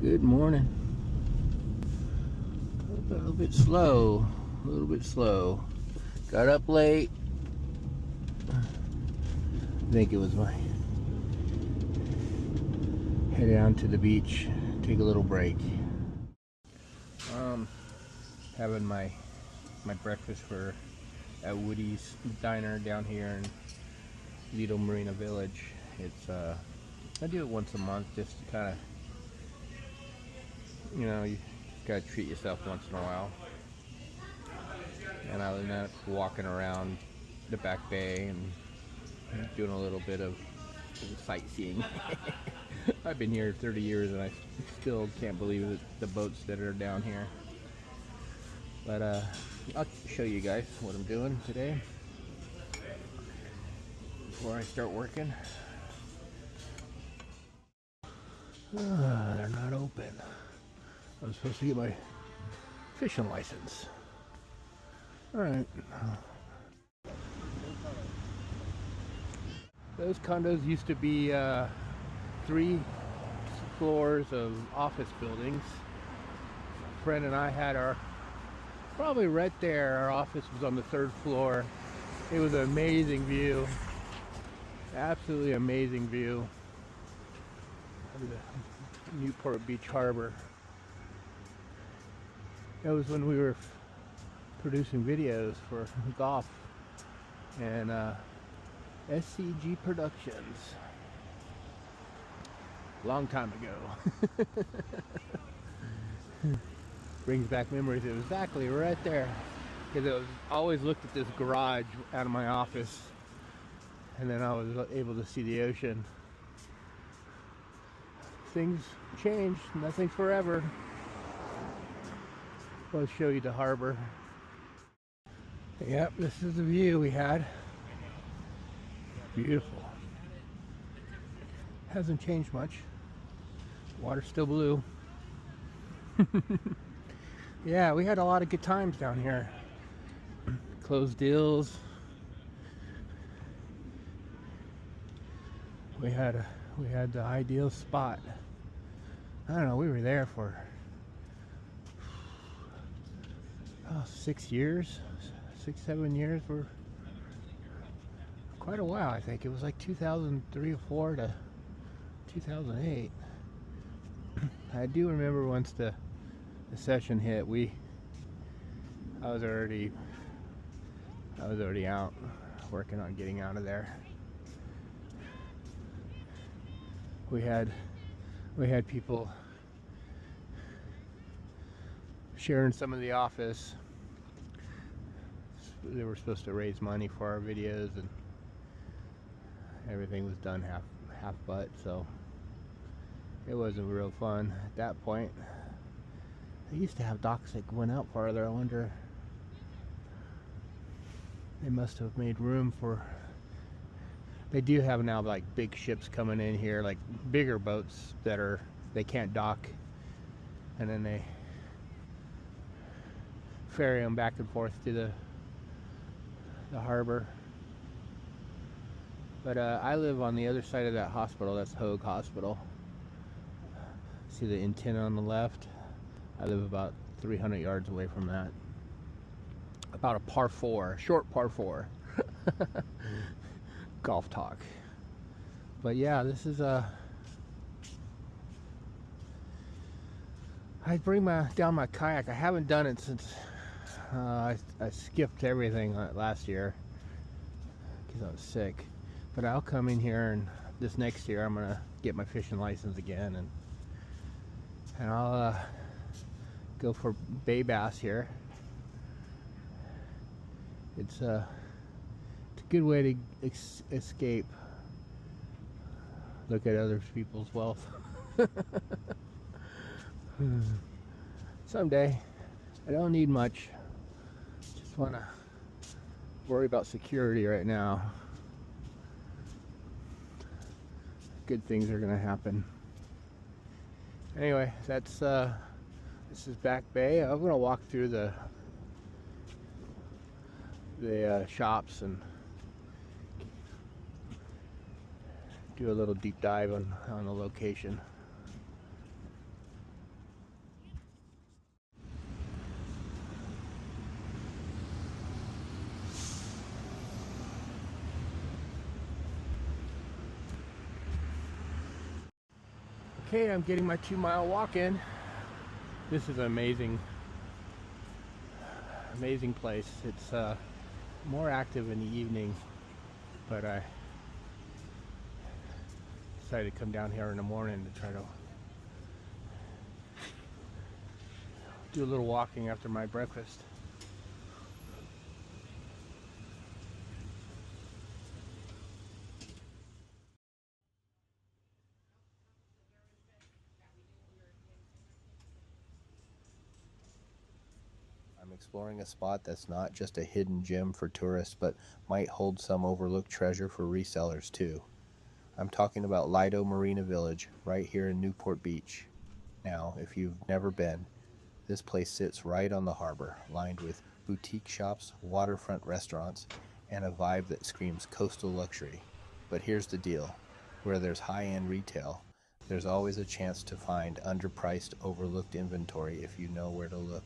Good morning. A little bit slow. Got up late. I think it was my head down to the beach, take a little break. Having my breakfast at Woody's Diner down here in Lido Marina Village. It's I do it once a month just to kind of, you gotta treat yourself once in a while. And other than that, walking around the back bay and doing a little bit of sightseeing. I've been here 30 years and I still can't believe the boats that are down here. But I'll show you guys what I'm doing today before I start working. They're not open. I'm supposed to get my fishing license. Alright. Those condos used to be 3 floors of office buildings. A friend and I had probably right there, our office was on the 3rd floor. It was an amazing view. Absolutely amazing view of the Newport Beach harbor. That was when we were producing videos for golf and SCG Productions. Long time ago. Brings back memories. It was exactly right there, because I always looked at this garage out of my office, and then I was able to see the ocean. Things changed. Nothing's forever. I'll show you the harbor. Yep, this is the view we had. Beautiful. Hasn't changed much. Water's still blue. Yeah, we had a lot of good times down here. Closed deals. We had the ideal spot. I don't know, we were there for 6 years, 6-7 years. For quite a while. I think it was like 2003 or 4 to 2008. I do remember once the session hit, I was already out working on getting out of there. We had people sharing some of the office. They were supposed to raise money for our videos, and everything was done half butt, so it wasn't real fun at that point. They used to have docks that went out farther. I wonder, they must have made room for. They do have now like big ships coming in here, like bigger boats they can't dock, and then they ferry them back and forth to the harbor. But I live on the other side of that hospital. That's Hoag Hospital. See the antenna on the left? I live about 300 yards away from that. About a par 4, short par 4. Golf talk. But yeah, this is I bring down my kayak. I haven't done it since I skipped everything last year because I was sick. But I'll come in here, and this next year I'm gonna get my fishing license again, and I'll go for bay bass here. It's a good way to escape. Look at other people's wealth. Someday. I don't need much. Just want to worry about security right now. Good things are gonna happen. Anyway, that's this is Back Bay. I'm gonna walk through the shops and do a little deep dive on the location. Okay, I'm getting my 2-mile walk in. This is an amazing place. It's more active in the evening, but I decided to come down here in the morning to try to do a little walking after my breakfast. I'm exploring a spot that's not just a hidden gem for tourists, but might hold some overlooked treasure for resellers too. I'm talking about Lido Marina Village, right here in Newport Beach. Now, if you've never been, this place sits right on the harbor, lined with boutique shops, waterfront restaurants, and a vibe that screams coastal luxury. But here's the deal. Where there's high-end retail, there's always a chance to find underpriced, overlooked inventory if you know where to look.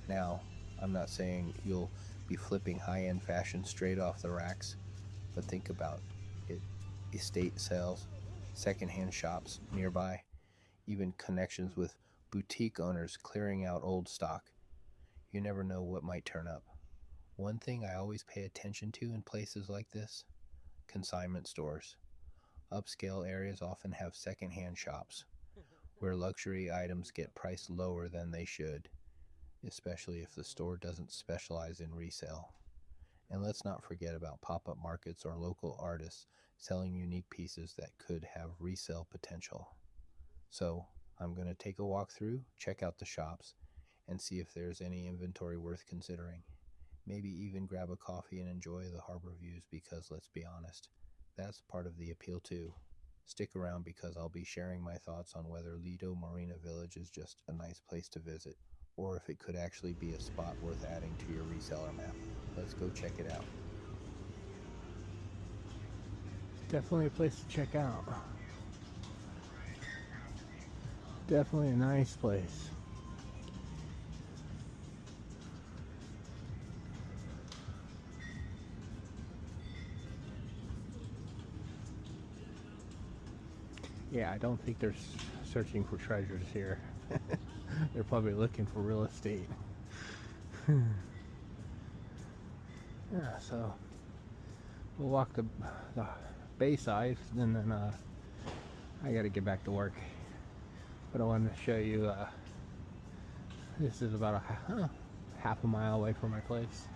Now, I'm not saying you'll be flipping high-end fashion straight off the racks, but think about it. Estate sales, secondhand shops nearby, even connections with boutique owners clearing out old stock. You never know what might turn up. One thing I always pay attention to in places like this: consignment stores. Upscale areas often have secondhand shops where luxury items get priced lower than they should, especially if the store doesn't specialize in resale. And let's not forget about pop-up markets or local artists selling unique pieces that could have resale potential. So, I'm going to take a walk through, check out the shops, and see if there's any inventory worth considering. Maybe even grab a coffee and enjoy the harbor views, because let's be honest, that's part of the appeal too. Stick around because I'll be sharing my thoughts on whether Lido Marina Village is just a nice place to visit, or if it could actually be a spot worth adding to your reseller map. Let's go check it out. Definitely a place to check out. Definitely a nice place. Yeah, I don't think they're searching for treasures here. They're probably looking for real estate. Yeah, so we'll walk the bayside, and then I got to get back to work. But I wanted to show you. This is about half a mile away from my place.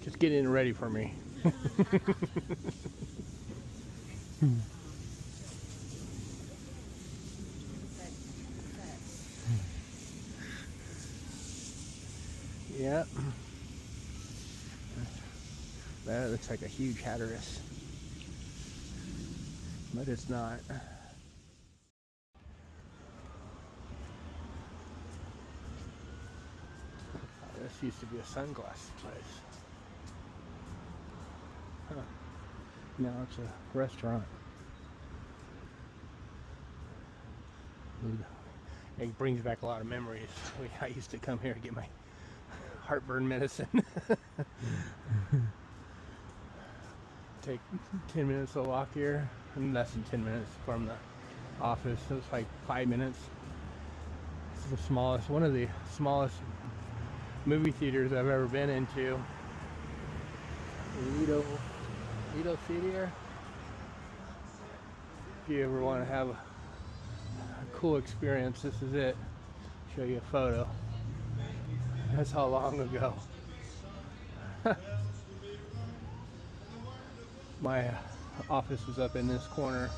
Just getting ready for me. Yep. That looks like a huge hatteras, but it's not. This used to be a sunglasses place. Huh. Now it's a restaurant. It brings back a lot of memories. I used to come here to get my heartburn medicine. Take 10 minutes to walk here, and less than 10 minutes from the office. It was like 5 minutes. It's the smallest, one of the smallest movie theaters I've ever been into. Lido Theater. If you ever want to have a cool experience, this is it. Show you a photo. That's how long ago. My office was up in this corner.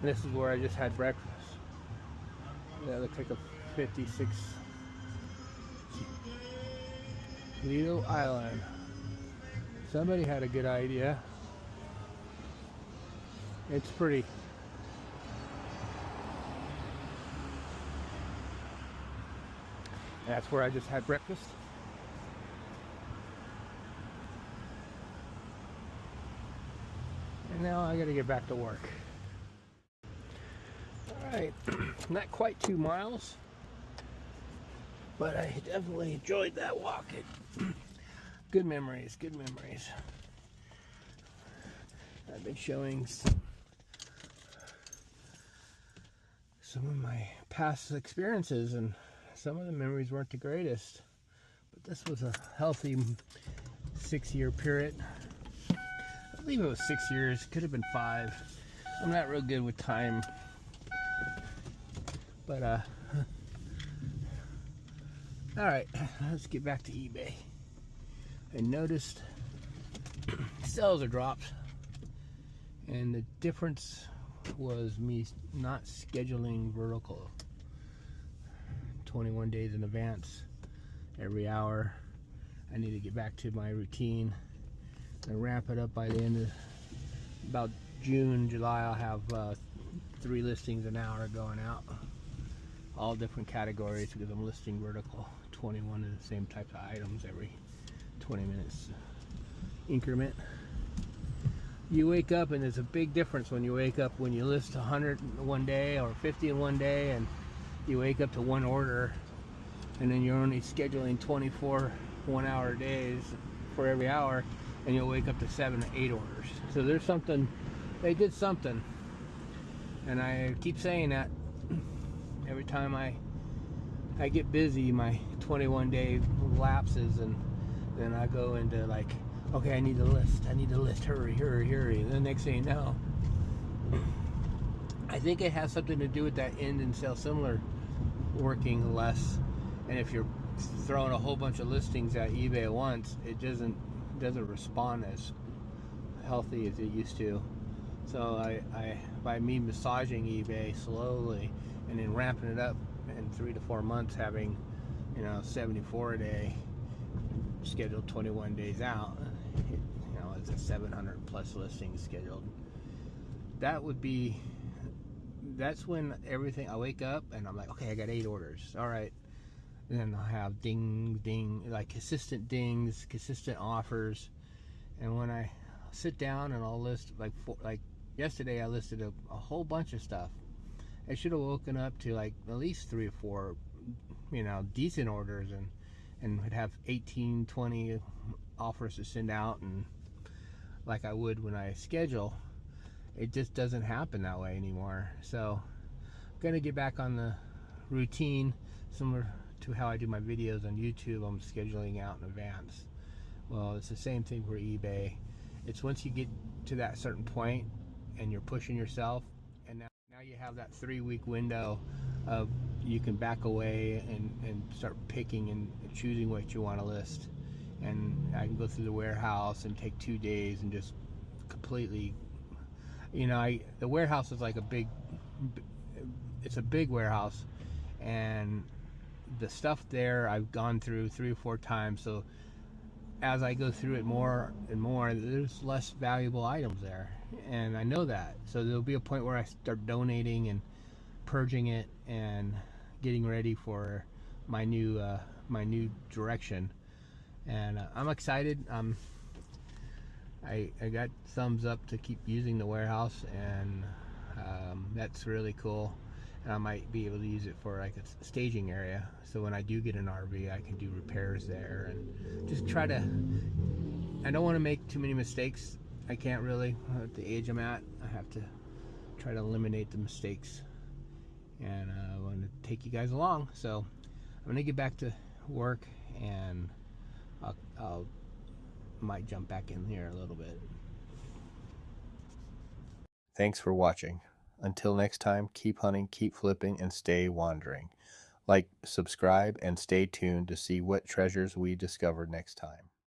And this is where I just had breakfast. That looks like a 56 Lido Island. Somebody had a good idea. It's pretty. That's where I just had breakfast. And now I gotta get back to work. Alright, not quite 2 miles, but I definitely enjoyed that walk. Good memories, good memories. I've been showing some of my past experiences, and some of the memories weren't the greatest, but this was a healthy 6-year period. I believe it was 6 years, could have been 5. I'm not real good with time, but all right, let's get back to eBay. I noticed sales are dropped, and the difference was me not scheduling vertical 21 days in advance every hour. I need to get back to my routine and ramp it up. By the end of about June, July, I'll have 3 listings an hour going out, all different categories, because I'm listing vertical 21 of the same types of items every 20 minutes increment. You wake up, and there's a big difference when you wake up when you list 100 in one day or 50 in one day, and you wake up to 1 order, and then you're only scheduling 24 1-hour days for every hour, and you'll wake up to 7 to 8 orders. So there's something, they did something, and I keep saying that every time I get busy, my 21 day lapses, and then I go into like, okay, I need to list, hurry, hurry, hurry. And the next thing you know, I think it has something to do with that end and sell similar working less. And if you're throwing a whole bunch of listings at eBay at once, it doesn't respond as healthy as it used to. So I by me massaging eBay slowly and then ramping it up in 3 to 4 months, having 74 a day scheduled 21 days out, it's a 700 plus listings scheduled. That's when everything, I wake up and I'm like, okay, I got 8 orders, all right. And then I'll have ding ding, like consistent dings, consistent offers. And when I sit down and I'll list like yesterday, I listed a whole bunch of stuff. I should have woken up to like at least 3 or 4 decent orders, and would have 18, 20 offers to send out, and like I would when I schedule. It just doesn't happen that way anymore. So I'm gonna get back on the routine, similar to how I do my videos on YouTube. I'm scheduling out in advance. Well, it's the same thing for eBay. It's once you get to that certain point and you're pushing yourself, and now you have that 3-week window of you can back away and start picking and choosing what you want to list. And I can go through the warehouse and take 2 days and just completely, the warehouse is like it's a big warehouse, and the stuff there I've gone through 3 or 4 times. So as I go through it more and more, there's less valuable items there, and I know that. So there'll be a point where I start donating and purging it and getting ready for my new direction. And I'm excited. I got thumbs up to keep using the warehouse, and that's really cool. And I might be able to use it for like a staging area, so when I do get an RV, I can do repairs there and just try to, I don't want to make too many mistakes. I can't really, at the age I'm at, I have to try to eliminate the mistakes, and I want to take you guys along. So I'm gonna get back to work, and I'll might jump back in here a little bit. Thanks for watching. Until next time, keep hunting, keep flipping, and stay wandering. Like, subscribe, and stay tuned to see what treasures we discover next time.